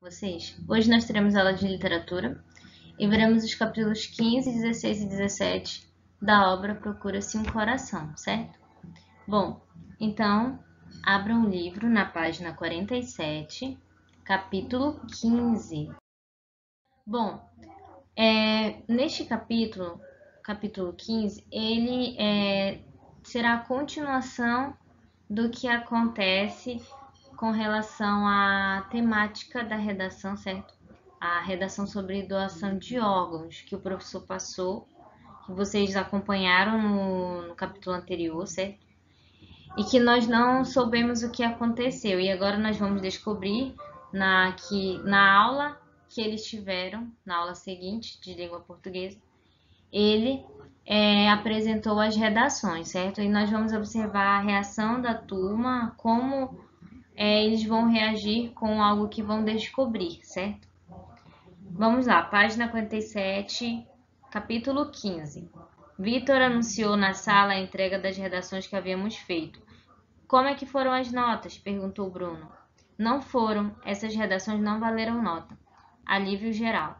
vocês. Hoje nós teremos aula de literatura e veremos os capítulos 15, 16 e 17 da obra Procura-se um Coração, certo? Bom, então, abra um livro na página 47, capítulo 15. Bom, neste capítulo 15, ele será a continuação do que acontece com relação à temática da redação, certo? A redação sobre doação de órgãos que o professor passou, que vocês acompanharam no capítulo anterior, certo? E que nós não soubemos o que aconteceu. E agora nós vamos descobrir na aula que eles tiveram, na aula seguinte de língua portuguesa, ele apresentou as redações, certo? E nós vamos observar a reação da turma, como eles vão reagir com algo que vão descobrir, certo? Vamos lá, página 47, capítulo 15. Vitor anunciou na sala a entrega das redações que havíamos feito. Como é que foram as notas? Perguntou Bruno. Não foram, essas redações não valeram nota. Alívio geral.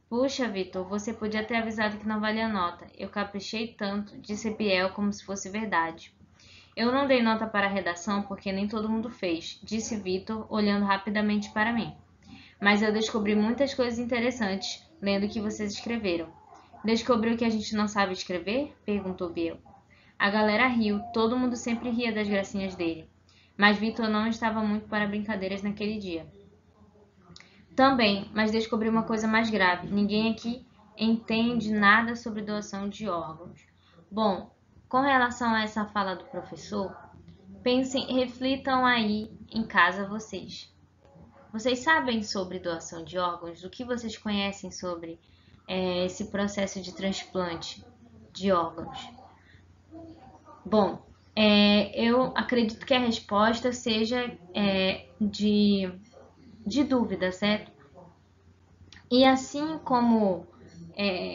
Puxa, Vitor, você podia ter avisado que não valia nota. Eu caprichei tanto, disse Biel como se fosse verdade. Eu não dei nota para a redação porque nem todo mundo fez, disse Vitor, olhando rapidamente para mim. Mas eu descobri muitas coisas interessantes lendo o que vocês escreveram. Descobriu que a gente não sabe escrever? Perguntou Biel. A galera riu, todo mundo sempre ria das gracinhas dele. Mas Vitor não estava muito para brincadeiras naquele dia. Também, mas descobri uma coisa mais grave. Ninguém aqui entende nada sobre doação de órgãos. Bom, com relação a essa fala do professor, pensem, reflitam aí em casa vocês. Vocês sabem sobre doação de órgãos? O que vocês conhecem sobre esse processo de transplante de órgãos? Bom, eu acredito que a resposta seja de dúvida, certo? E assim como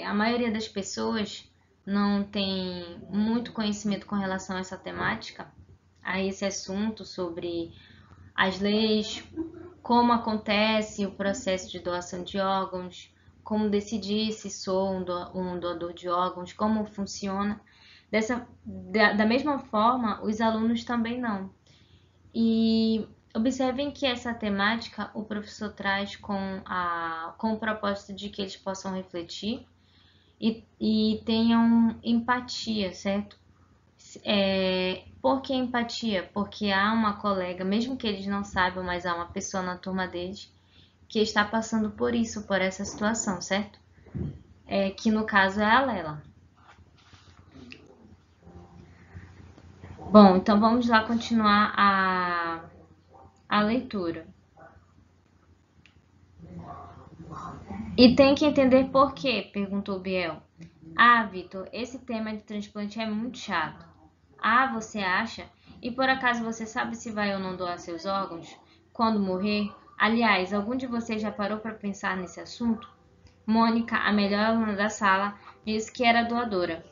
a maioria das pessoas não tem muito conhecimento com relação a essa temática, a esse assunto sobre as leis, como acontece o processo de doação de órgãos, como decidir se sou um doador de órgãos, como funciona. Da mesma forma, os alunos também não. E observem que essa temática o professor traz com o propósito de que eles possam refletir e tenham empatia, certo? Por que empatia? Porque há uma colega, mesmo que eles não saibam, mas há uma pessoa na turma deles que está passando por isso, por essa situação, certo? Que no caso é a Lela. Bom, então vamos lá continuar a leitura. E tem que entender por quê? Perguntou Biel. Ah, Vitor, esse tema de transplante é muito chato. Ah, você acha? E por acaso você sabe se vai ou não doar seus órgãos quando morrer? Aliás, algum de vocês já parou para pensar nesse assunto? Mônica, a melhor aluna da sala, disse que era doadora.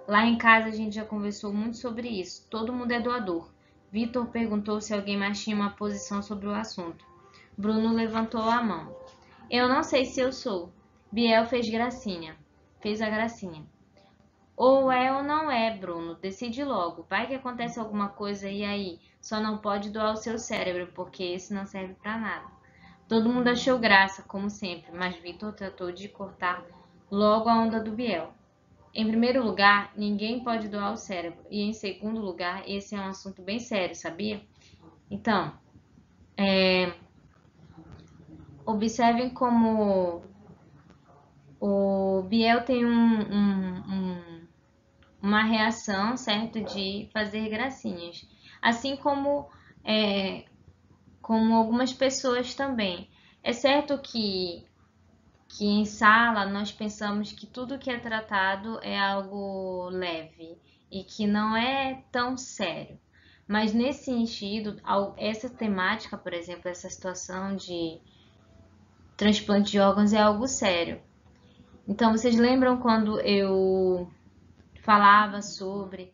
Lá em casa a gente já conversou muito sobre isso. Todo mundo é doador. Vitor perguntou se alguém mais tinha uma posição sobre o assunto. Bruno levantou a mão. Eu não sei se eu sou. Biel fez a gracinha. Ou é ou não é, Bruno. Decide logo. Vai que acontece alguma coisa e aí? Só não pode doar o seu cérebro, porque esse não serve para nada. Todo mundo achou graça, como sempre, mas Vitor tratou de cortar logo a onda do Biel. Em primeiro lugar, ninguém pode doar o cérebro. E em segundo lugar, esse é um assunto bem sério, sabia? Então, observem como o Biel tem uma reação, certo, de fazer gracinhas. Assim como algumas pessoas também. É certo que em sala nós pensamos que tudo que é tratado é algo leve e que não é tão sério. Mas nesse sentido, essa temática, por exemplo, essa situação de transplante de órgãos é algo sério. Então, vocês lembram quando eu falava sobre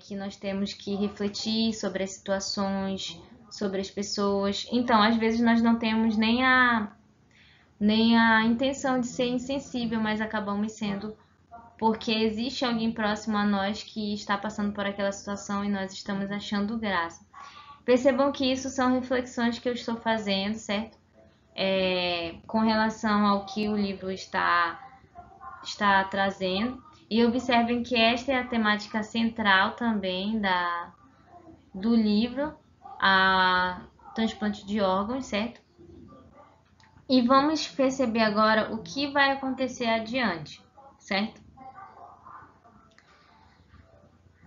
que nós temos que refletir sobre as situações sobre as pessoas. Então, às vezes nós não temos nem a intenção de ser insensível, mas acabamos sendo porque existe alguém próximo a nós que está passando por aquela situação e nós estamos achando graça. Percebam que isso são reflexões que eu estou fazendo, certo? Com relação ao que o livro está trazendo. E observem que esta é a temática central também do livro, a transplante de órgãos, certo? E vamos perceber agora o que vai acontecer adiante, certo?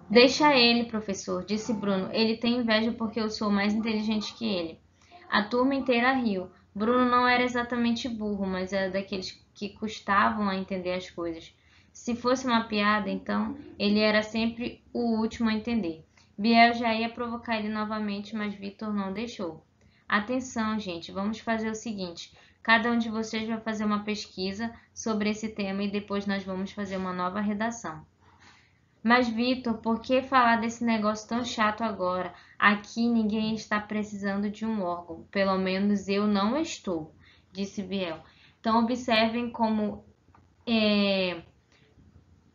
Deixa ele, professor, disse Bruno. Ele tem inveja porque eu sou mais inteligente que ele. A turma inteira riu. Bruno não era exatamente burro, mas era daqueles que custavam a entender as coisas. Se fosse uma piada, então, ele era sempre o último a entender. Biel já ia provocar ele novamente, mas Vitor não deixou. Atenção, gente, vamos fazer o seguinte. Cada um de vocês vai fazer uma pesquisa sobre esse tema e depois nós vamos fazer uma nova redação. Mas, Vitor, por que falar desse negócio tão chato agora? Aqui ninguém está precisando de um órgão. Pelo menos eu não estou, disse Biel. Então, observem como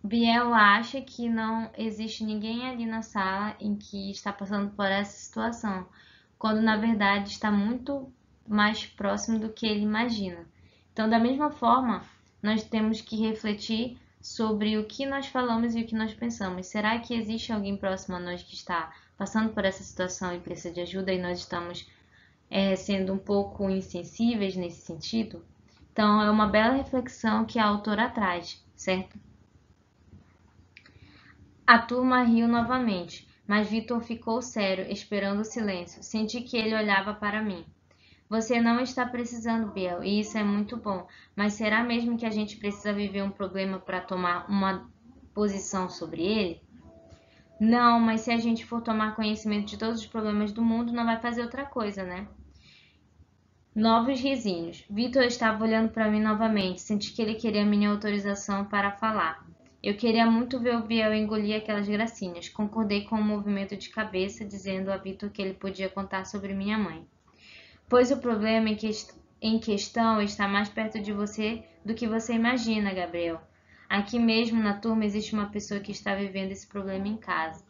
Biel acha que não existe ninguém ali na sala em que está passando por essa situação, quando na verdade está muito mais próximo do que ele imagina. Então, da mesma forma, nós temos que refletir sobre o que nós falamos e o que nós pensamos. Será que existe alguém próximo a nós que está passando por essa situação e precisa de ajuda e nós estamos sendo um pouco insensíveis nesse sentido? Então, é uma bela reflexão que a autora traz, certo? A turma riu novamente, mas Vitor ficou sério, esperando o silêncio. Senti que ele olhava para mim. Você não está precisando, Biel, e isso é muito bom. Mas será mesmo que a gente precisa viver um problema para tomar uma posição sobre ele? Não, mas se a gente for tomar conhecimento de todos os problemas do mundo, não vai fazer outra coisa, né? Novos risinhos. Vitor estava olhando para mim novamente. Senti que ele queria minha autorização para falar. Eu queria muito ver o Biel engolir aquelas gracinhas. Concordei com o movimento de cabeça, dizendo a Vitor que ele podia contar sobre minha mãe. Pois o problema em questão está mais perto de você do que você imagina, Gabriel. Aqui mesmo na turma existe uma pessoa que está vivendo esse problema em casa.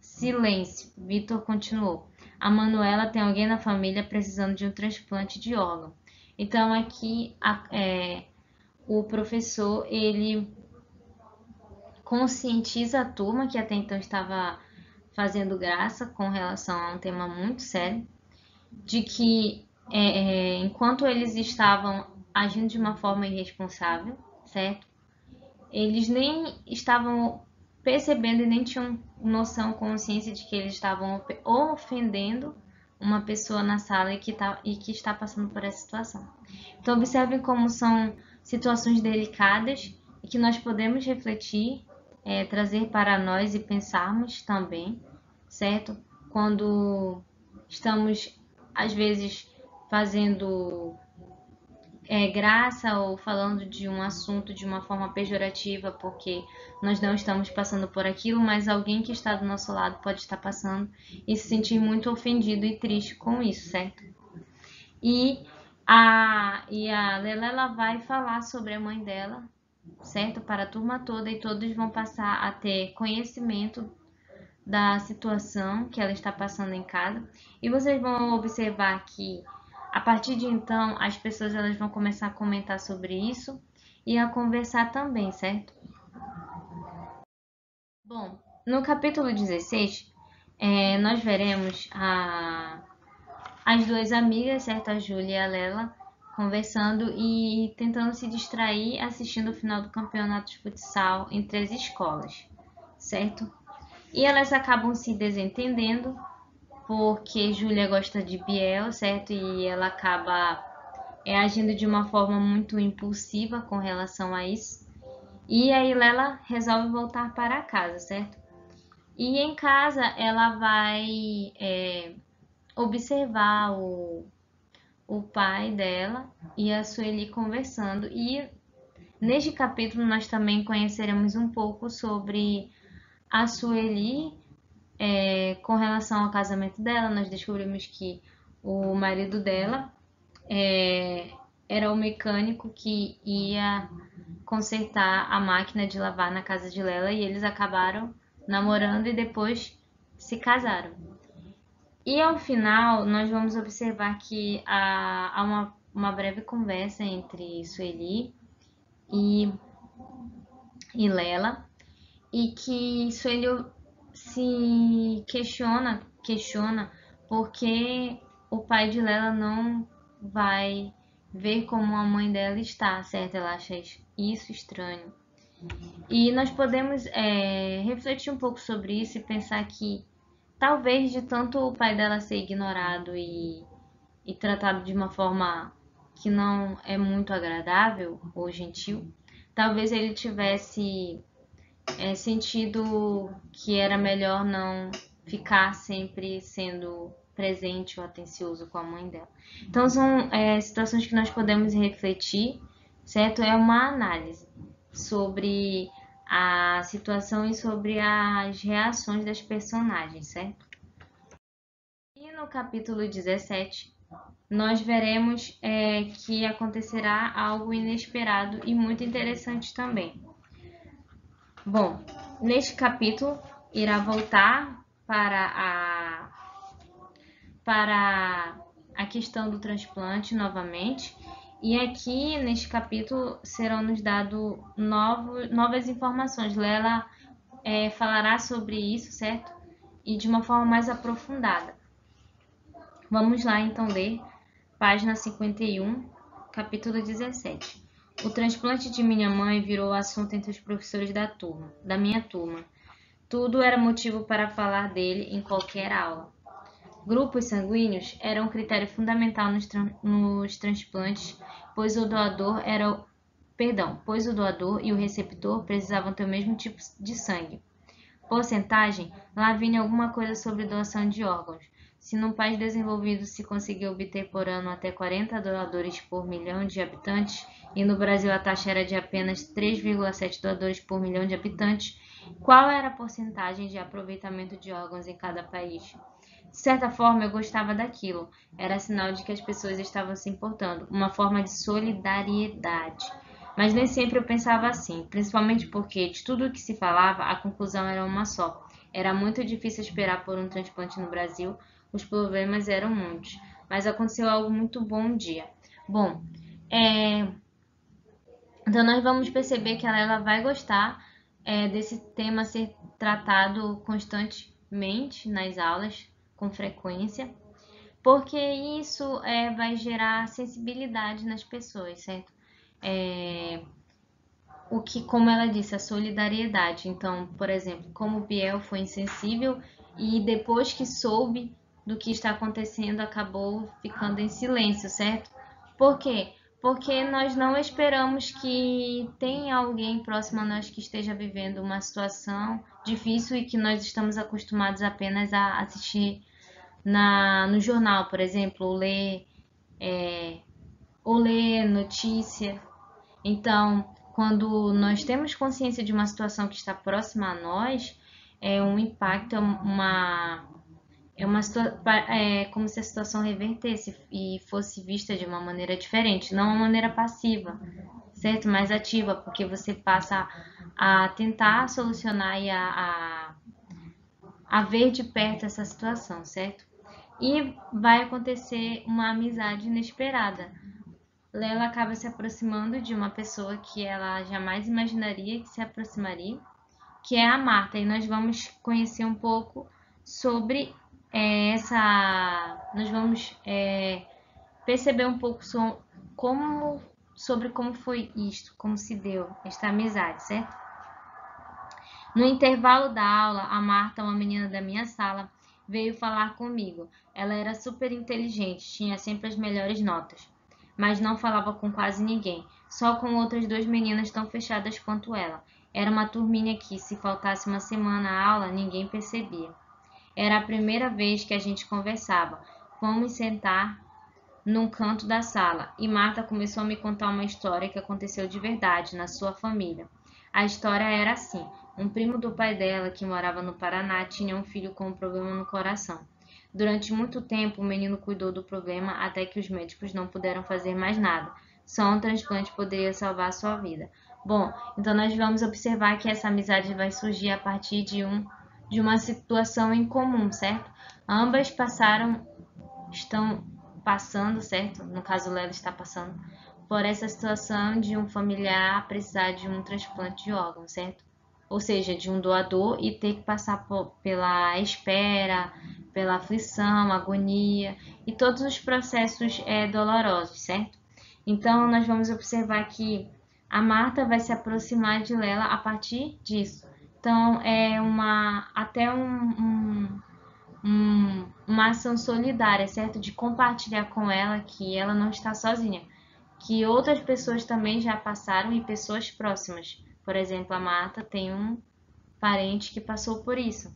Silêncio, Vitor continuou. A Manuela tem alguém na família precisando de um transplante de órgão. Então aqui o professor ele conscientiza a turma que até então estava fazendo graça com relação a um tema muito sério, de que enquanto eles estavam agindo de uma forma irresponsável, certo? Eles nem estavam percebendo e nem tinham noção, consciência de que eles estavam ofendendo uma pessoa na sala e que está passando por essa situação. Então, observem como são situações delicadas e que nós podemos refletir, trazer para nós e pensarmos também, certo? Quando estamos, às vezes, fazendo graça ou falando de um assunto de uma forma pejorativa porque nós não estamos passando por aquilo, mas alguém que está do nosso lado pode estar passando e se sentir muito ofendido e triste com isso, certo? E a Lela ela vai falar sobre a mãe dela, certo? Para a turma toda e todos vão passar a ter conhecimento da situação que ela está passando em casa. E vocês vão observar que a partir de então as pessoas elas vão começar a comentar sobre isso e a conversar também, certo? Bom, no capítulo 16, nós veremos as duas amigas, certo? A Júlia e a Lela, conversando e tentando se distrair assistindo o final do campeonato de futsal entre as escolas, certo? E elas acabam se desentendendo porque Júlia gosta de Biel, certo? E ela acaba agindo de uma forma muito impulsiva com relação a isso. E aí Lela resolve voltar para casa, certo? E em casa ela vai observar o pai dela e a Sueli conversando. E neste capítulo nós também conheceremos um pouco sobre a Sueli com relação ao casamento dela, nós descobrimos que o marido dela era o mecânico que ia consertar a máquina de lavar na casa de Lela e eles acabaram namorando e depois se casaram. E ao final, nós vamos observar que há uma breve conversa entre Sueli e Lela, e que Sueli se questiona porque o pai de Lela não vai ver como a mãe dela está, certo? Ela acha isso estranho. E nós podemos refletir um pouco sobre isso e pensar que talvez de tanto o pai dela ser ignorado e tratado de uma forma que não é muito agradável ou gentil, talvez ele tivesse sentido que era melhor não ficar sempre sendo presente ou atencioso com a mãe dela. Então são situações que nós podemos refletir, certo? É uma análise sobre a situação e sobre as reações das personagens, certo? E no capítulo 17, nós veremos que acontecerá algo inesperado e muito interessante também. Bom, neste capítulo irá voltar para a questão do transplante novamente. E aqui neste capítulo serão nos dadas novas informações. Lela falará sobre isso, certo? E de uma forma mais aprofundada. Vamos lá então ler página 51, capítulo 17. O transplante de minha mãe virou assunto entre os professores da minha turma. Tudo era motivo para falar dele em qualquer aula. Grupos sanguíneos eram um critério fundamental nos transplantes, pois o doador e o receptor precisavam ter o mesmo tipo de sangue. Porcentagem, lá vinha alguma coisa sobre doação de órgãos. Se num país desenvolvido se conseguia obter por ano até 40 doadores por milhão de habitantes, e no Brasil a taxa era de apenas 3,7 doadores por milhão de habitantes, qual era a porcentagem de aproveitamento de órgãos em cada país? De certa forma, eu gostava daquilo. Era sinal de que as pessoas estavam se importando, uma forma de solidariedade. Mas nem sempre eu pensava assim, principalmente porque, de tudo o que se falava, a conclusão era uma só. Era muito difícil esperar por um transplante no Brasil, os problemas eram muitos. Mas aconteceu algo muito bom um dia. Bom, então nós vamos perceber que ela vai gostar desse tema ser tratado constantemente nas aulas, com frequência, porque isso vai gerar sensibilidade nas pessoas, certo? Como ela disse, a solidariedade. Então, por exemplo, como o Biel foi insensível e depois que soube do que está acontecendo, acabou ficando em silêncio, certo? Por quê? Porque nós não esperamos que tenha alguém próximo a nós que esteja vivendo uma situação difícil e que nós estamos acostumados apenas a assistir no jornal, por exemplo, ou ler notícia. Então, quando nós temos consciência de uma situação que está próxima a nós, um impacto, como se a situação revertesse e fosse vista de uma maneira diferente, não uma maneira passiva, certo? Mais ativa, porque você passa a tentar solucionar e a ver de perto essa situação, certo? E vai acontecer uma amizade inesperada. Lela acaba se aproximando de uma pessoa que ela jamais imaginaria que se aproximaria, que é a Marta, e nós vamos conhecer um pouco sobre nós vamos perceber um pouco sobre como foi isto, como se deu esta amizade, certo? No intervalo da aula, a Marta, uma menina da minha sala, veio falar comigo. Ela era super inteligente, tinha sempre as melhores notas, mas não falava com quase ninguém, só com outras duas meninas tão fechadas quanto ela. Era uma turminha que, se faltasse uma semana à aula, ninguém percebia. Era a primeira vez que a gente conversava. Fomos sentar num canto da sala e Marta começou a me contar uma história que aconteceu de verdade na sua família. A história era assim: Um primo do pai dela, que morava no Paraná, tinha um filho com um problema no coração. Durante muito tempo, o menino cuidou do problema até que os médicos não puderam fazer mais nada. Só um transplante poderia salvar a sua vida. Bom, então nós vamos observar que essa amizade vai surgir a partir de uma situação em comum, certo? Ambas estão passando, certo? No caso, Lela está passando por essa situação de um familiar precisar de um transplante de órgão, certo? Ou seja, de um doador e ter que passar pela espera, pela aflição, agonia e todos os processos dolorosos, certo? Então, nós vamos observar que a Marta vai se aproximar de Lela a partir disso. Então, é até uma ação solidária, certo? De compartilhar com ela que ela não está sozinha, que outras pessoas também já passaram e pessoas próximas. Por exemplo, a Marta tem um parente que passou por isso.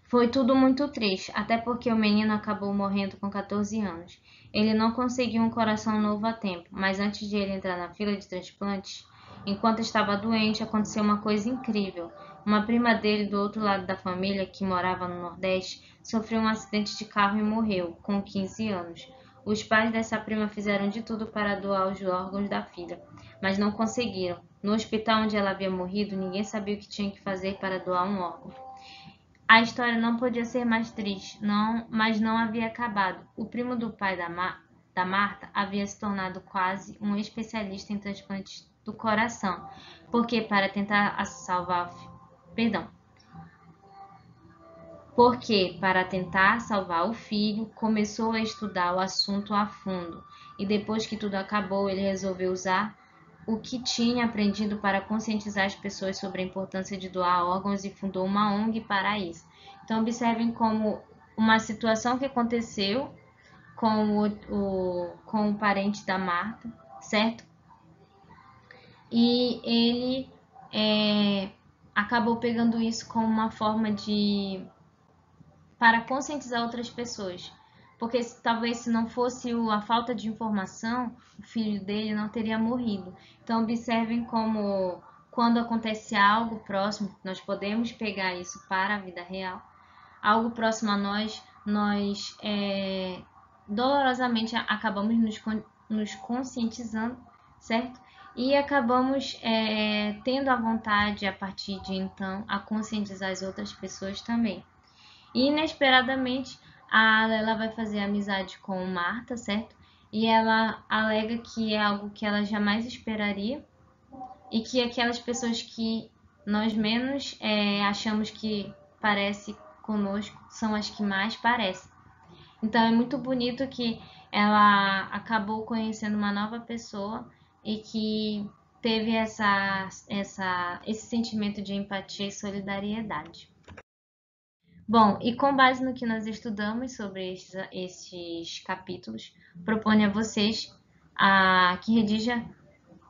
Foi tudo muito triste, até porque o menino acabou morrendo com 14 anos. Ele não conseguiu um coração novo a tempo, mas antes de ele entrar na fila de transplantes, enquanto estava doente, aconteceu uma coisa incrível. Uma prima dele do outro lado da família, que morava no Nordeste, sofreu um acidente de carro e morreu, com 15 anos. Os pais dessa prima fizeram de tudo para doar os órgãos da filha, mas não conseguiram. No hospital onde ela havia morrido, ninguém sabia o que tinha que fazer para doar um órgão. A história não podia ser mais triste, mas não havia acabado. O primo do pai da Marta havia se tornado quase um especialista em transplantes do coração, porque para tentar salvar, perdão, porque para tentar salvar o filho, começou a estudar o assunto a fundo, e depois que tudo acabou, ele resolveu usar o que tinha aprendido para conscientizar as pessoas sobre a importância de doar órgãos e fundou uma ONG para isso. Então, observem como uma situação que aconteceu com o parente da Marta, certo? E ele acabou pegando isso como uma forma para conscientizar outras pessoas. Porque talvez se não fosse a falta de informação, o filho dele não teria morrido. Então observem como quando acontece algo próximo, nós podemos pegar isso para a vida real. Algo próximo a nós dolorosamente acabamos nos conscientizando, certo? E acabamos tendo a vontade, a partir de então, a conscientizar as outras pessoas também. E inesperadamente, a Lela vai fazer amizade com Marta, certo? E ela alega que é algo que ela jamais esperaria e que aquelas pessoas que nós menos achamos que parece conosco são as que mais parecem. Então é muito bonito que ela acabou conhecendo uma nova pessoa e que teve esse sentimento de empatia e solidariedade. Bom, e com base no que nós estudamos sobre esses capítulos, proponho a vocês que redija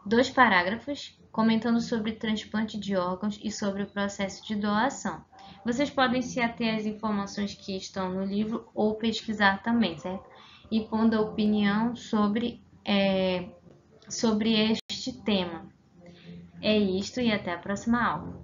2 parágrafos comentando sobre transplante de órgãos e sobre o processo de doação. Vocês podem se ater às informações que estão no livro ou pesquisar também, certo? E pondo a opinião sobre este tema. É isto e até a próxima aula.